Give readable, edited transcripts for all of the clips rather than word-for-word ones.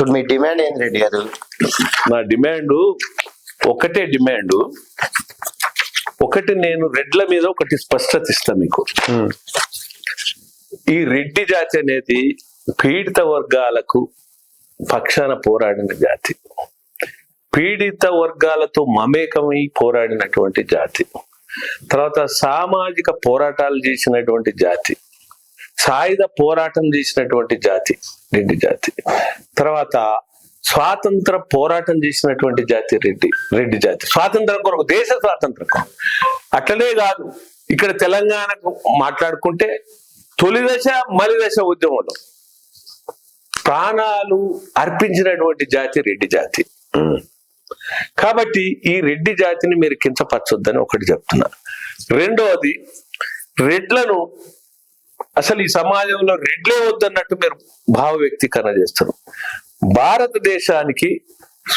ఇప్పుడు మీ డిమాండ్ ఏంది రెడ్డి గారు? నా డిమాండ్ ఒకటే డిమాండ్. ఒకటి, నేను రెడ్ల మీద ఒకటి స్పష్టత ఇస్తా మీకు. ఈ రెడ్డి జాతి అనేది పీడిత వర్గాలకు పక్షాన పోరాడిన జాతి, పీడిత వర్గాలతో మమేకమై పోరాడినటువంటి జాతి, తర్వాత సామాజిక పోరాటాలు చేసినటువంటి జాతి, సాయుధ పోరాటం చేసినటువంటి జాతి రెడ్డి జాతి, తర్వాత స్వాతంత్ర పోరాటం చేసినటువంటి జాతి రెడ్డి జాతి. స్వాతంత్రం కొరకు, దేశ స్వాతంత్రం కొరకు. అట్లనే కాదు, ఇక్కడ తెలంగాణకు మాట్లాడుకుంటే తొలి దశ మలి దశ ఉద్యమంలో ప్రాణాలు అర్పించినటువంటి జాతి రెడ్డి జాతి. కాబట్టి ఈ రెడ్డి జాతిని మీరు కించపరచొద్దని ఒకటి చెప్తున్నా. రెండవది, రెడ్లను అసలు ఈ సమాజంలో రెడ్లే వద్దన్నట్టు మీరు భావ వ్యక్తీకరణ చేస్తారు. భారతదేశానికి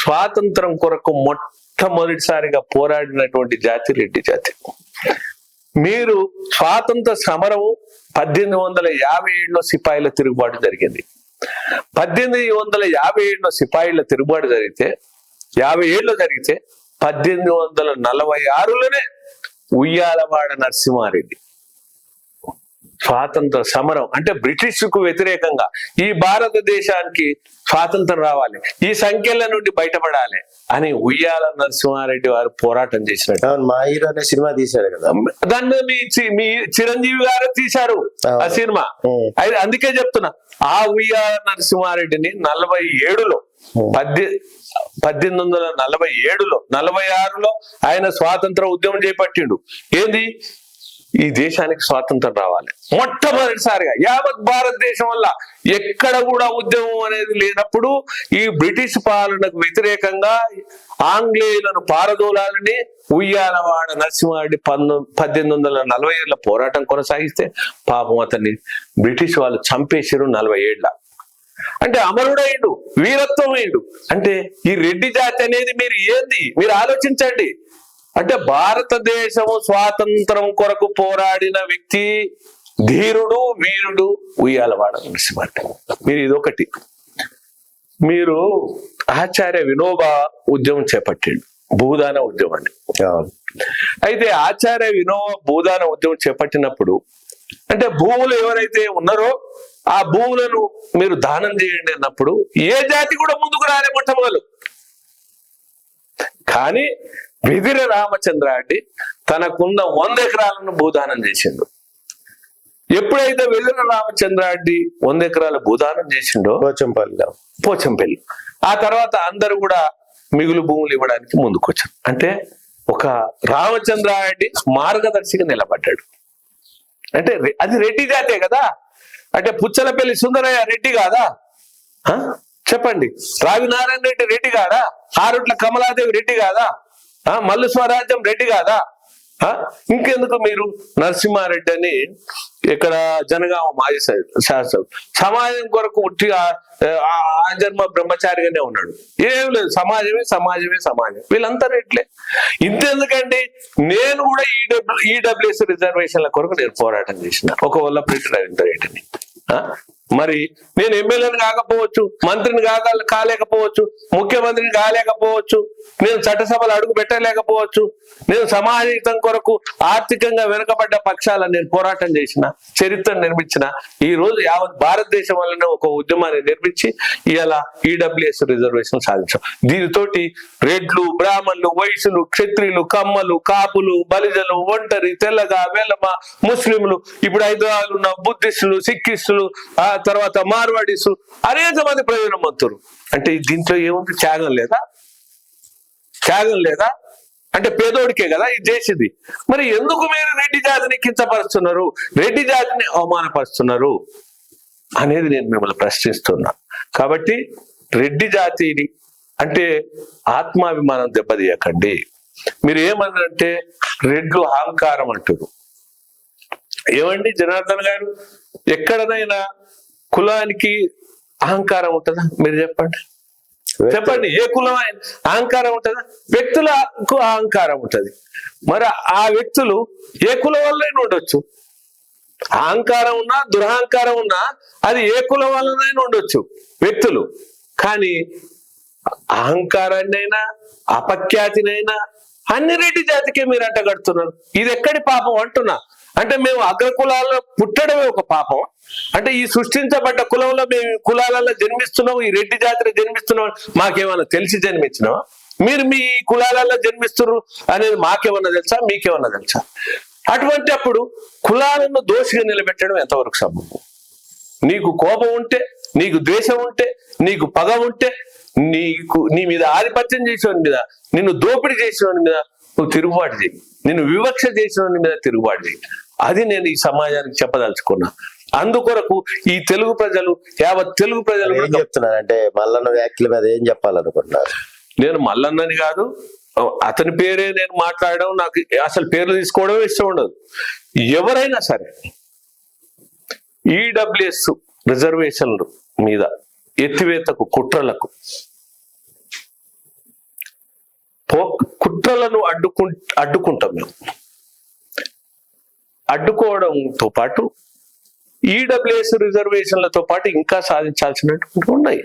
స్వాతంత్రం కొరకు మొట్టమొదటిసారిగా పోరాడినటువంటి జాతి రెడ్డి జాతి. మీరు స్వాతంత్ర సమరము 1857లో సిపాయిల తిరుగుబాటు జరిగింది. 1857లో సిపాయిల తిరుగుబాటు జరిగితే 57లో జరిగితే 1846లోనే ఉయ్యాలవాడ నరసింహారెడ్డి స్వాతంత్ర సమరం అంటే బ్రిటిష్ కు వ్యతిరేకంగా ఈ భారతదేశానికి స్వాతంత్రం రావాలి, ఈ సంఖ్యల నుండి బయటపడాలి అని ఉయ్యాల నరసింహారెడ్డి వారు పోరాటం చేసినట్టు. మా హీరో అనే సినిమా తీశారు కదా, దాన్ని మీ చిరంజీవి గారు తీశారు ఆ సినిమా. అందుకే చెప్తున్నా, ఆ ఉయ్యాల నరసింహారెడ్డిని 47లో 1847లో 46లో ఆయన స్వాతంత్ర ఉద్యమం చేపట్టిండు. ఏంది, ఈ దేశానికి స్వాతంత్రం రావాలి. మొట్టమొదటిసారిగా యావత్ భారతదేశం వల్ల ఎక్కడ కూడా ఉద్యమం అనేది లేనప్పుడు ఈ బ్రిటిష్ పాలనకు వ్యతిరేకంగా ఆంగ్లేయులను పారదోలాలని ఉయ్యాలవాడ నరసింహారెడ్డి 1847లో పోరాటం కొనసాగిస్తే పాపం అతన్ని బ్రిటిష్ వాళ్ళు చంపేసారు 47. అంటే అమరుడైండు, వీరత్వం అయిండు. అంటే ఈ రెడ్డి జాతి అనేది మీరు ఏంది, మీరు ఆలోచించండి. అంటే భారతదేశము స్వాతంత్రం కొరకు పోరాడిన వ్యక్తి, ధీరుడు, వీరుడు ఉయ్యాలవాడ నరసింహారెడ్డి. మీరు ఇదొకటి. మీరు ఆచార్య వినోబా ఉద్యమం చేపట్టిండు, భూదాన ఉద్యమాన్ని. అయితే ఆచార్య వినోబా భూదాన ఉద్యమం చేపట్టినప్పుడు అంటే భూములు ఎవరైతే ఉన్నారో ఆ భూములను మీరు దానం చేయండి అన్నప్పుడు ఏ జాతి కూడా ముందుకు రాలే మొట్టమొదలు. కానీ విదిర రామచంద్రారెడ్డి తనకున్న 100 ఎకరాలను భూదానం చేసిండు. ఎప్పుడైతే విదిర రామచంద్రారెడ్డి 100 ఎకరాల భూదానం చేసిండో పోచంపల్లి, ఆ తర్వాత అందరూ కూడా మిగులు భూములు ఇవ్వడానికి ముందుకు వచ్చారు. అంటే ఒక రామచంద్రారెడ్డి మార్గదర్శిగా నిలబడ్డాడు. అంటే అది రెడ్డి జాతే కదా. అంటే పుచ్చలపల్లి సుందరయ్య రెడ్డి కాదా? చెప్పండి. రావినారాయణ రెడ్డి రెడ్డి కాదా? ఆరుట్ల కమలాదేవి రెడ్డి కాదా? మల్లు స్వరాజ్యం రెడ్డి కాదా? ఇంకెందుకు మీరు నరసింహారెడ్డి అని ఇక్కడ జనగామ మాజీ శాసకుడు సమాజం కొరకు ఉట్టి ఆజన్మ బ్రహ్మచారిగానే ఉన్నాడు. ఏం లేదు, సమాజమే సమాజమే సమాజం. వీళ్ళంతా రెడ్లే. ఇంతెందుకండి, నేను కూడా ఈడబ్ల్యూఎస్ రిజర్వేషన్ల కొరకు నేను పోరాటం చేసిన ఒక వల్లపరెడ్డి రవీందర్ రెడ్డిని. మరి నేను ఎమ్మెల్యేని కాకపోవచ్చు, మంత్రిని కాలేకపోవచ్చు, ముఖ్యమంత్రిని కాలేకపోవచ్చు, నేను చట్టసభలు అడుగు పెట్టలేకపోవచ్చు, నేను సమాజం కొరకు ఆర్థికంగా వెనుకబడ్డ పక్షాలను నేను పోరాటం చేసిన, చరిత్రను నిర్మించిన. ఈ రోజు యావత్ భారతదేశం వల్లనే ఒక ఉద్యమాన్ని నిర్మించి ఇలా ఈడబ్ల్యూఎస్ రిజర్వేషన్ సాధించాం. దీనితోటి రెడ్లు, బ్రాహ్మణులు, వైశ్యులు, క్షత్రియులు, కమ్మలు, కాపులు, బలిజలు, ఒంటరి, తెల్లగా, వెల్లమ, ముస్లింలు, ఇప్పుడు హైదరాబాద్ ఉన్న బుద్ధిస్టులు, సిక్కిస్టులు, ఆ తర్వాత మార్వాడీసు, అనేక మంది ప్రయోజనం పొందుతారు. అంటే దీంట్లో ఏముంది? త్యాగం లేదా? త్యాగం లేదా? అంటే పేదోడికే కదా ఇది చేసింది. మరి ఎందుకు మీరు రెడ్డి జాతిని కించపరుస్తున్నారు, రెడ్డి జాతిని అవమానపరుస్తున్నారు అనేది నేను మిమ్మల్ని ప్రశ్నిస్తున్నా. కాబట్టి రెడ్డి జాతిని అంటే ఆత్మాభిమానం దెబ్బతీయకండి. మీరు ఏమన్నారంటే రెడ్లు అహంకారం అంటారు. ఏమండి జనార్దన్ గారు, ఎక్కడనైనా కులానికి అహంకారం ఉంటుందా? మీరు చెప్పండి. ఏ కులం అహంకారం ఉంటుందా? వ్యక్తులకు అహంకారం ఉంటది. మరి ఆ వ్యక్తులు ఏ కులం వల్లైనా ఉండొచ్చు. అహంకారం ఉన్నా, దురహంకారం ఉన్నా అది ఏ కులం వల్లనైనా ఉండొచ్చు వ్యక్తులు. కానీ అహంకారాన్నైనా అపఖ్యాతినైనా అన్ని రెడ్డి జాతికే మీరు అంటగడుతున్నారు. ఇది ఎక్కడి పాపం అంటున్నా. అంటే మేము అగ్రకులాల్లో పుట్టడమే ఒక పాపం. అంటే ఈ సృష్టించబడ్డ కులంలో మేము కులాలలో జన్మిస్తున్నాం, ఈ రెడ్డి జాతిలో జన్మిస్తున్నాం, మాకేమన్నా తెలిసి జన్మించినావా? మీరు మీ కులాలలో జన్మిస్తున్నారు అనేది మాకేమన్నా తెలుసా, మీకేమన్నా తెలుసా? అటువంటి అప్పుడు కులాలను దోషిగా నిలబెట్టడం ఎంతవరకు సబబు? నీకు కోపం ఉంటే, నీకు ద్వేషం ఉంటే, నీకు పగ ఉంటే, నీ మీద ఆధిపత్యం చేసేవాని మీద, నిన్ను దోపిడీ చేసేవాని మీద నువ్వు తిరుగుబాటు చేయి, నిన్ను వివక్ష చేసేవాని మీద తిరుగుబాటు చేయి. అది నేను ఈ సమాజానికి చెప్పదలుచుకున్నా. అందుకొరకు ఈ తెలుగు ప్రజలు, యావత్ తెలుగు ప్రజలు ఏం చెప్తున్నారు అంటే మల్లన్న వ్యాఖ్యల మీద ఏం చెప్పాలనుకుంటున్నారు? నేను మల్లన్నని కాదు, అతని పేరే నేను మాట్లాడడం, నాకు అసలు పేర్లు తీసుకోవడం ఇష్టం ఉండదు. ఎవరైనా సరే ఈడబ్ల్యూఎస్ రిజర్వేషన్ల మీద ఎత్తివేతకు కుట్రలను అడ్డుకుంటాం మేము. అడ్డుకోవడంతో పాటు ఈడబ్ల్యూఎస్ రిజర్వేషన్లతో పాటు ఇంకా సాధించాల్సినటువంటి ఉన్నాయి.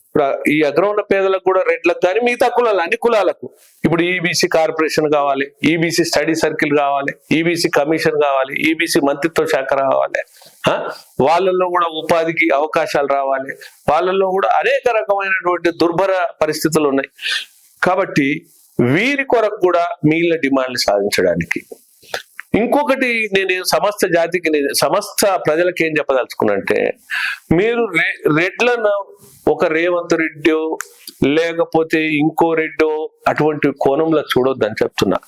ఇప్పుడు ఈ అగ్రవర్ణ పేదలకు కూడా రెడ్లకు కానీ మిగతా కులాలు అన్ని కులాలకు ఇప్పుడు ఈబీసీ కార్పొరేషన్ కావాలి, ఈబీసీ స్టడీ సర్కిల్ కావాలి, ఈబీసీ కమిషన్ కావాలి, ఈబీసీ మంత్రిత్వ శాఖ రావాలి, వాళ్ళల్లో కూడా ఉపాధికి అవకాశాలు రావాలి, వాళ్ళల్లో కూడా అనేక రకమైనటువంటి దుర్భర పరిస్థితులు ఉన్నాయి. కాబట్టి వీరి కొరకు కూడా మిగిలిన డిమాండ్లు సాధించడానికి ఇంకొకటి నేను సమస్త జాతికి, సమస్త ప్రజలకు ఏం చెప్పదలుచుకున్నంటే, మీరు రెడ్లను ఒక రేవంత్ రెడ్డో లేకపోతే ఇంకో రెడ్డో అటువంటి కోణంలో చూడొద్దని చెప్తున్నా.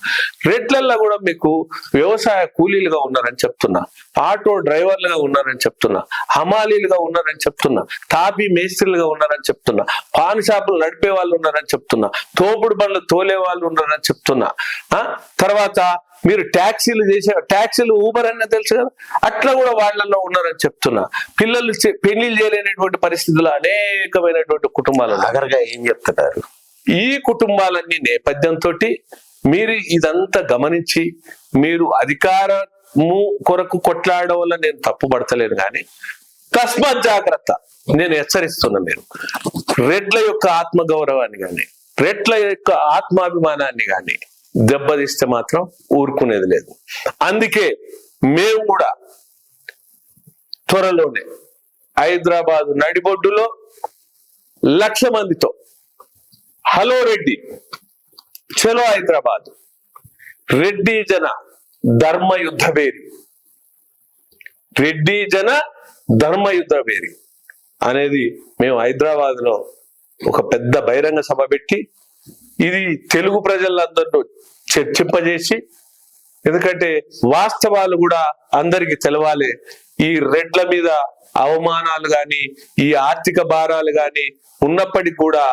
రెడ్లల్లో కూడా మీకు వ్యవసాయ కూలీలుగా ఉన్నారని చెప్తున్నా, ఆటో డ్రైవర్లుగా ఉన్నారని చెప్తున్నా, హమాలీలుగా ఉన్నారని చెప్తున్నా, తాపీ మేస్త్రీలుగా ఉన్నారని చెప్తున్నా, పాన్ షాపులు నడిపే వాళ్ళు ఉన్నారని చెప్తున్నా, తోపుడు బండ్లు తోలే వాళ్ళు ఉన్నారని చెప్తున్నా. తర్వాత మీరు ట్యాక్సీలు ఊబర్ అన్న తెలుసు కదా, అట్లా కూడా వాళ్ళల్లో ఉన్నారని చెప్తున్నా. పిల్లలు పెళ్లిళ్ళు చేయలేనటువంటి పరిస్థితుల్లో అనేకమైనటువంటి కుటుంబాలు. ఆఖరిగా ఏం చెప్తున్నారు? ఈ కుటుంబాలన్నీ నేపథ్యంతో మీరు ఇదంతా గమనించి మీరు అధికారము కొరకు కొట్లాడడం వల్ల నేను తప్పుపడతలేను, కానీ తస్మాత్ జాగ్రత్త నేను హెచ్చరిస్తున్నా. మీరు రెడ్ల యొక్క ఆత్మగౌరవాన్ని కానీ రెడ్ల యొక్క ఆత్మాభిమానాన్ని కానీ దెబ్బతీస్తే మాత్రం ఊరుకునేది లేదు. అందుకే మేము కూడా త్వరలోనే హైదరాబాద్ నడిబొడ్డులో 1,00,000 మందితో హలో రెడ్డి చలో హైదరాబాద్ రెడ్డి జన ధర్మయుద్ధ వేరి, రెడ్డి జన ధర్మయుద్ధ వేరి అనేది మేము హైదరాబాద్ లో ఒక పెద్ద బహిరంగ సభ పెట్టి ఇది తెలుగు ప్రజలందరిలో చర్చింపజేసి, ఎందుకంటే వాస్తవాలు కూడా అందరికి తెలవాలి. ఈ రెడ్ల మీద అవమానాలు గాని ఈ ఆర్థిక భారాలు గాని ఉన్నప్పటికీ కూడా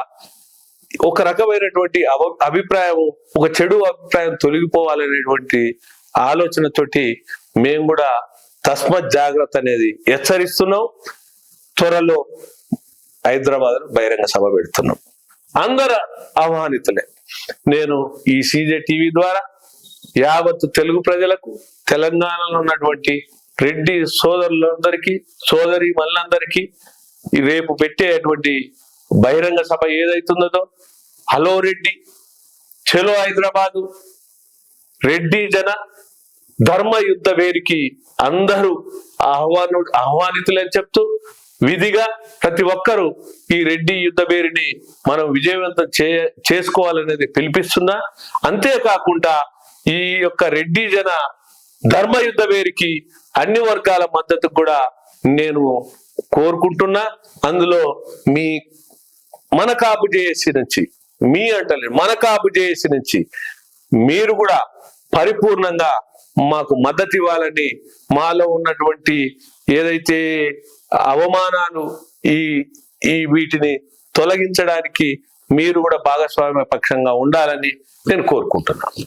ఒక రకమైనటువంటి అభిప్రాయం, ఒక చెడు అభిప్రాయం తొలగిపోవాలనేటువంటి ఆలోచనతోటి మేము కూడా తస్మత్ జాగ్రత్త అనేది హెచ్చరిస్తున్నాం. త్వరలో హైదరాబాద్ లో బహిరంగ సభ పెడుతున్నాం. అందరు ఆహ్వానితులే. నేను ఈ సీజే టీవీ ద్వారా యావత్తు తెలుగు ప్రజలకు, తెలంగాణలో ఉన్నటువంటి రెడ్డి సోదరులందరికీ, సోదరి మళ్ళందరికీ రేపు పెట్టేటువంటి బహిరంగ సభ ఏదైతుందో హలో రెడ్డి చలో హైదరాబాదు రెడ్డి జన ధర్మయుద్ధ వేరికి అందరూ ఆహ్వానితులని చెప్తూ, విధిగా ప్రతి ఒక్కరూ ఈ రెడ్డి యుద్ధ పేరుని మనం విజయవంతం చేసుకోవాలనేది పిలిపిస్తున్నా. అంతేకాకుండా ఈ యొక్క రెడ్డి జన ధర్మయుద్ధ పేరుకి అన్ని వర్గాల మద్దతు కూడా నేను కోరుకుంటున్నా. అందులో మన కాపు జేఏసీ నుంచి, మన కాపు జేఏసీ నుంచి మీరు కూడా పరిపూర్ణంగా మాకు మద్దతు ఇవ్వాలని, మాలో ఉన్నటువంటి ఏదైతే అవమానాలు ఈ వీటిని తొలగించడానికి మీరు కూడా భాగస్వామ్య పక్షంగా ఉండాలని నేను కోరుకుంటున్నాను.